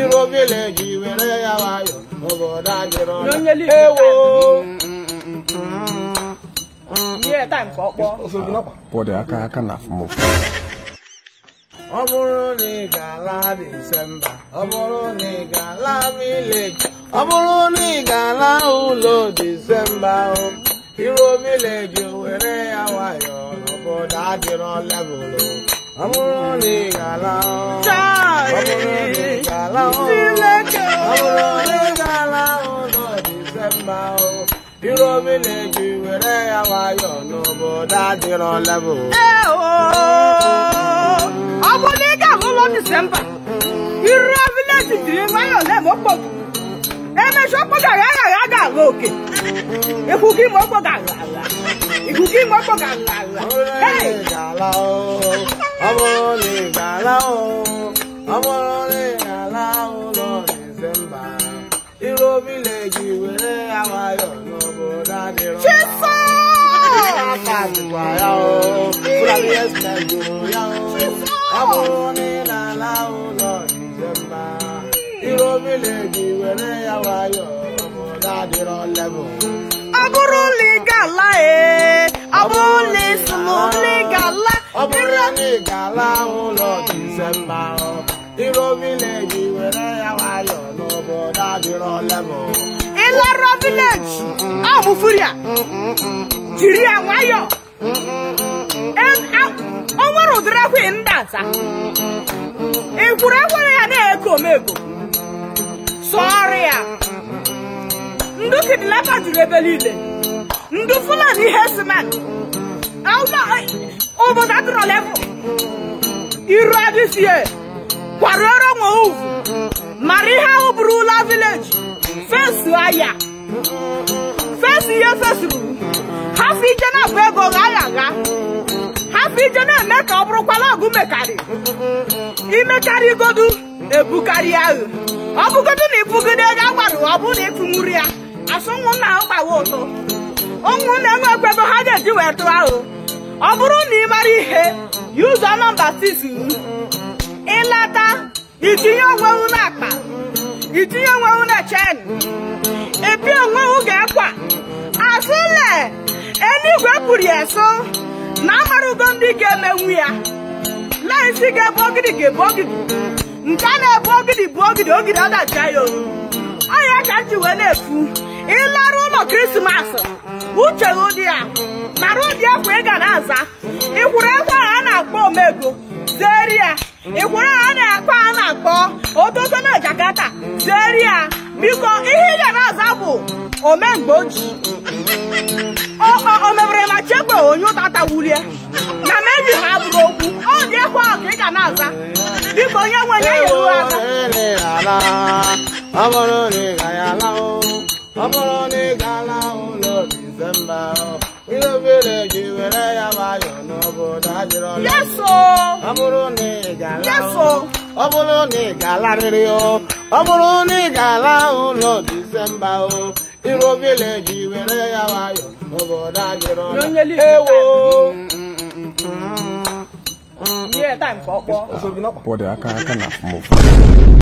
Iro village were ya wayo obodo adiro ewo yeah time for Bode aka na fumo. Oburu ni gala December oburu ni gala village oburu ni gala ulo December Iro village were ya wayo obodo adiro level oburu ni gala oburu ni gala Iro village were ya wayo obodo adiro level Abolega lolo December. Iro village dire wayo level pop. Eme so poga ya loke. Ekuki mo poga la. Ekuki mo poga la. Hey, gala amoni gala amoni gala lo December. Iro village were ya wayo obodo adiro Chisa! Aboni la la ulo December. Iro village were ya wayo obodo adiro level. Aburu ligala abuli sumu ligala. Aburu ligala ulo December. Iro village were ya wayo obodo adiro level. Ilaro village amu furia. Jiri awayo. Onwere udire kwe ndasa. Ekwure ya na-eko mego. Sorry ya. Ndu kidnapper juru ebe niile. Ndu Fulani herdsmen. Obodo adịrọ level. Iru adịsie. Kwarịọrọ nwe uvu. Mara ihe ahụ bụrụ ụlọ village. Fensi aya. Fensi ihe fesuru. Hafi ije na-abụ ego ga-ayaga. Hafi ije na-eme ka ọ bụrụkwala ọgụ mekarị. Imekarị igodu ebukarị ahụ. Ọ bụgodu na ibugide ego agbarụ ọ bụ na ịfụnwuru ya. Asụ ụmụ nna ahụ gbawa ụtọ. Ụmụ na-enwe ekwebe ha ga-eji wee tụọ ahụ. Ọ bụrụ na ị mara ihe, yuzo nọmba 6 ịlata itinye onwewu n'akpa. Itinye onwewu na chen. Epi onwewu ga-ekwa. Asụle enigwe pụrụ eso na amarugo ndị ga-emenwu ya. Laisi ga-ebe ogidi ga-ebe ogidi. Nke a na-ebe ogidi bụ ogidi ọ dacha ya olu. Ọya ka nji wee na-efu ịlarụ ụlọ Krismas uche ụdị ya mara ụdị ekwe ị ga na-aza. Ikwuru ekwe a na-akpọ omego zeri ya. Ikwuru a na-akpọ a na-akpọ ototo na Jakarta zeri ya. Biko ihe ị ga na-aza bụ omemgbe oji. O mebere ma chekwa onye ụtata wulie na mebi ha bụrụ okwu ọ dị ekwe ahụ ka ị ga na-aza. Biko onye nwe ya yeru aka. Aburu ni gala ulo December. Iro village were ya wayo obodo adiro level. Yes o. Aburu ni gala. Yes o. Aburu ni gala riri o. Aburu ni gala ulo December o. Iro village were ya wayo obodo adiro level. Ewo. Yeah time for Bode aka na fumo.